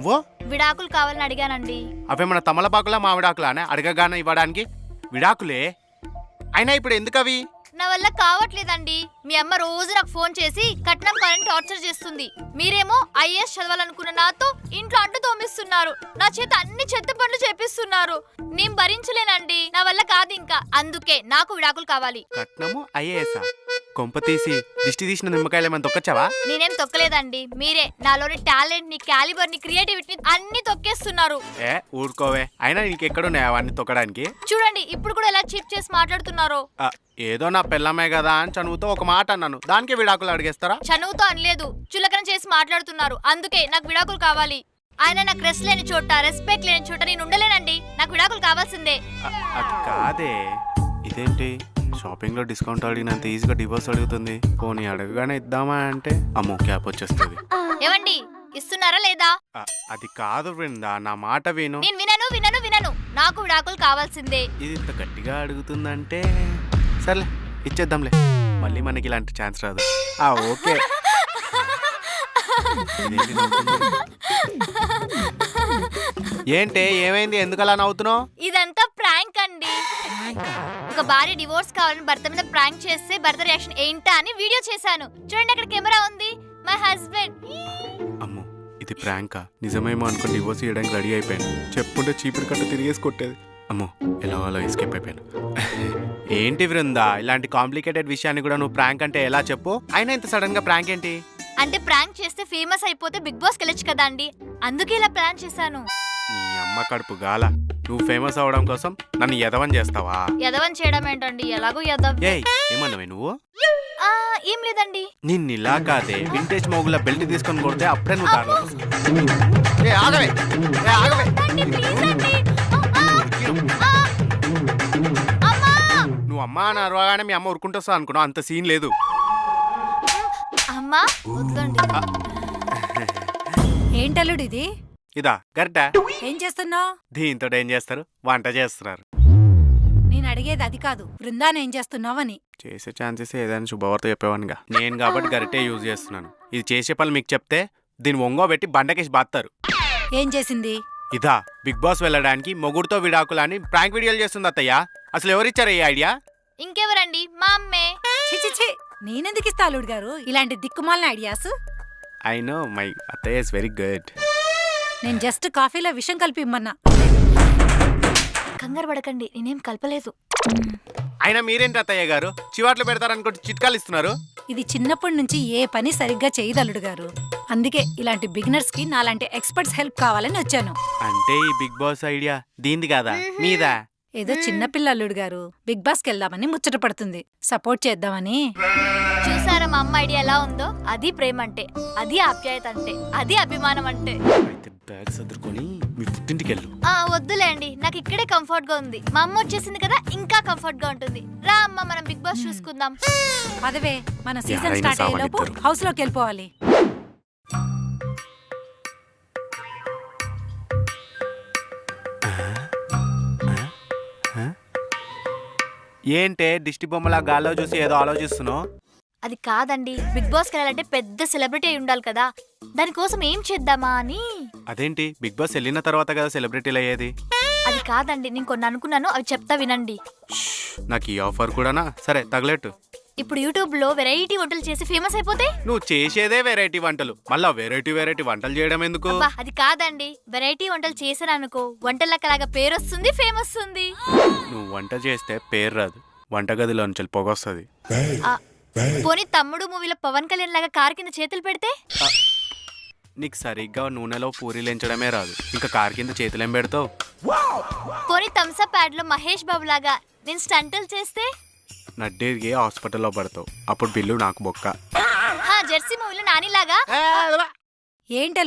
నువ్వు విడాకులు కావాలని అడిగానండి. అవేమన్నా తమలపాకులా మామిడాకులానే అడగగానే ఇవ్వడానికి? విడాకులే అయినా ఇప్పుడు ఎందుకు అవి? నా వల్ల కావట్లేదండి. మీ అమ్మ రోజు నాకు ఫోన్ చేసి కట్నం కావాలని టార్చర్ చేస్తుంది. మీరేమో ఐఏఎస్ చదవాలనుకున్న నాతో ఇంట్లో అంటు తోమిస్తున్నారు. నా చేత అన్ని చెత్త పనులు చేపిస్తున్నారు. నేను భరించలేనండి. నా వల్ల కాదు ఇంకా. అందుకే నాకు విడాకులు కావాలి. కట్నము ఐఏఎస్ కొంప తీసి దిష్టి తీసిన నిమ్మకాయలు ఏమైనా తొక్కచ్చావా? నేనేం తొక్కలేదండి. మీరే నాలోని టాలెంట్ ని, క్యాలిబర్ ని, క్రియేటివిటీని అన్ని తొక్కేస్తున్నారు. ఊరుకోవే. అయినా నీకెక్కడున్నాయి అవన్నీ తొక్కడానికి? చూడండి ఇప్పుడు కూడా ఎలా చీప్ చేసి మాట్లాడుతున్నారో. ఏదో నా పిల్లమే కదా అని చనువుతో ఒక మాట అన్నాను, దానికి విడాకులు అడిగేస్తారా? చనువుతో అనలేదు, చులకన చేసి మాట్లాడుతున్నారు. అందుకే నాకు విడాకులు కావాలి. ఆయన నాకు రెస్ట్ లేని చోట, రెస్పెక్ట్ లేని చోట నేను ఉండలేనండి. నాకు విడాకులు కావాల్సిందే. అది కాదే. ఇదేంటి షాపింగ్ లో డిస్కౌంట్ అడిగినంత ఈజీగా డివోర్స్ అడుగుతుంది? పోనీ అడగగానే ఇద్దామా అంటే అమ్మో క్యాప్ వచ్చేస్తుంది. ఏవండి ఇస్తున్నారా లేదా? అది కాదు బృందా, నా మాట విను. నేను వినను వినను వినను. నాకు విడాకులు కావాల్సిందే. ఇది ఇంత గట్టిగా అడుగుతుందంటే సర్లే ఇచ్చేద్దాంలే. మళ్ళీ మనకి ఇలాంటి ఛాన్స్ రాదు. ఓకే. ఏంటే ఏమైంది? ఎందుకలా నవ్వుతున్నావు? ఇదంతా ప్రాంక్ అండి. ఒక భార్య డివోర్స్ కావాలని భర్త మీద ప్రాంక్ చేస్తే భర్త రియాక్షన్ ఏంటా అని వీడియో చేశాను. చూడండి అక్కడ కెమెరా ఉంది. My husband. అమ్మో ఇది ప్రాంకా? నిజమేమో అనుకుని డివోర్స్ చేయడానికి రెడీ అయిపోయాను. చెప్పుంటే చీపురు కట్ట తిరిగేసి కొట్టేది. అమ్మో ఎలా అలా ఎస్కేప్ అయిపోయాను. ఏంటి బృందా, ఇలాంటి కాంప్లికేటెడ్ విషయాన్ని కూడా నువ్వు ప్రాంక్ అంటే ఎలా చెప్పు? అయినా ఇంత సడన్ గా ప్రాంక్ ఏంటి? అంటే ప్రాంక్ చేస్తే ఫేమస్ అయిపోతే బిగ్ బాస్ కెళ్ళొచ్చు కదా అండి, అందుకే ఇలా ప్లాన్ చేశాను. నీ అమ్మ కడుపు గాల. నువ్వు ఫేమస్ అవడం కోసం నన్ను ఎదవని చేస్తావా? ఎదవని చేయడం ఏంటండి, ఎలాగో ఎదవ. ఏమన్నావే నువ్వు? ఏం లేదండి. నిన్నిలా కాదే వింటేజ్ మోగుల బెల్ట్ తీసుకొని కొడితే అప్పుడే నువ్వు దారిలో నువ్వు అమ్మ అని అరవగానే మీ అమ్మ ఊరుకుంటా అనుకున్నావు. అంత సీన్ లేదు. అమ్మా వద్దండి. ఏంటల్లుడు ఇది? ఇదా గరిట? ఏం చేస్తున్నావు? దీంతో ఏం చేస్తారు? వంట చేస్తున్నారు. నేను అడిగేది అది కాదు, బృందాన్ని ఏం చేస్తున్నావని. చేసే ఛాన్సెస్ ఏదైనా శుభవార్త చెప్పేవానుగా. నేను కాబట్టి గరిటే యూజ్ చేస్తున్నాను. ఇది చేసే పని మీకు చెప్తే దీన్ని ఒంగో పెట్టి బండకేసి బాత్తారు. ఏం చేసింది? ఇదా బిగ్ బాస్ వెళ్ళడానికి మొగుడుతో విడాకులని ప్రాంక్ వీడియోలు చేస్తుంది అత్తయ్య. అసలు ఎవరిచ్చారు ఈ ఐడియా? ఇంకెవరండి? మా అమ్మే. చిచిచి, నేనెందుకు ఇస్తా అల్లుడు గారు ఇలాంటి దిక్కుమాలిన ఐడియాస్? ఐ నో మై అత్తయ్య ఇస్ వెరీ గుడ్. నేను జస్ట్ కాఫీలో విషం కలిపి ఇమ్మన్నా. కంగారు పడకండి, నేనేం కలపలేదు. అయినా మీరేంటి అత్తయ్య గారు చివాట్లు పెడతారనుకుంటే చిట్కాలు ఇస్తున్నారు? ఇది చిన్నప్పటి నుంచి ఏ పని సరిగ్గా చేయదు అల్లుడు గారు. అందుకే ఇలాంటి బిగినర్స్ కి నాలాంటి ఎక్స్పర్ట్స్ హెల్ప్ కావాలని వచ్చాను. అంటే ఈ బిగ్ బాస్ ఐడియా దీంది కాదా మీదా? ఏదో చిన్నపిల్ల అల్లుడు గారు బిగ్ బాస్ కి వెళ్దామని ముచ్చట పడుతుంది, సపోర్ట్ చేద్దామని. చూసారా మా అమ్మ ఐడియా ఎలా ఉందో? అది ప్రేమ అంటే, అది ఆప్యాయత అంటే, అది అభిమానం అంటే. అయితే బ్యాగ్ సర్దుకొని మీ పుట్టింటికి వెళ్ళు. వద్దులేండి, నాకు ఇక్కడే కంఫర్ట్ గా ఉంది. మా అమ్మ వచ్చేసింది కదా, ఇంకా కంఫర్ట్ గా ఉంటుంది. రా అమ్మ మనం బిగ్ బాస్ చూసుకుందాం. పదవే, మన సీజన్ స్టార్ట్ అయ్యేలోపు హౌస్ లోకి వెళ్ళిపోవాలి. ఏంటే దిష్టి బొమ్మలా గాల్లో చూసి ఏదో ఆలోచిస్తున్నావు? అది కాదండి, బిగ్ బాస్ కి వెళ్ళాలంటే పెద్ద సెలబ్రిటీ అయి ఉండాలి కదా, దానికోసం ఏం చేద్దామా అని. అదేంటి బిగ్ బాస్ వెళ్ళిన తర్వాత కదా సెలబ్రిటీలు అయ్యేది? అది కాదండి, నేను కొన్ని అనుకున్నాను, అవి చెప్తా వినండి. నాకు ఈ ఆఫర్ కూడానా? సరే తగలెట్టు. ఇప్పుడు యూట్యూబ్ లో వెరైటీ వంటలు చేసి ఫేమస్ అయిపోతే? నువ్వు చేసేదే వెరైటీ వంటలు, మళ్ళా వెరైటీ వంటలు చేయడం ఎందుకు? అది కాదండి, వెరైటీ వంటలు చేశాను అనుకో, వంటలకలాగా పేరు వస్తుంది, ఫేమస్ వస్తుంది. నువ్వు వంట చేస్తే పేరు రాదు, వంటగదిలో నుంచి పొగొస్తుంది. పోనీ తమ్ముడు మూవీలో పవన్ కళ్యాణ్ లాగా కారు కింద చేతులు పెడితే? నీకు సరిగ్గా నూనెలో పూరీలు ఎంచడమే రాదు, ఇంకా కారు కింద చేతులేం పెడతావు? పోనీ థమ్సప్ యాడ్ లో మహేష్ బాబు లాగా నేను స్టంటులు చేస్తే? నడ్డేరిగి హాస్పిటల్లో పడతావు, అప్పుడు బిల్లు నాకు బొక్క. జెర్సీ మూవీలో నానిలాగా. ఏంటి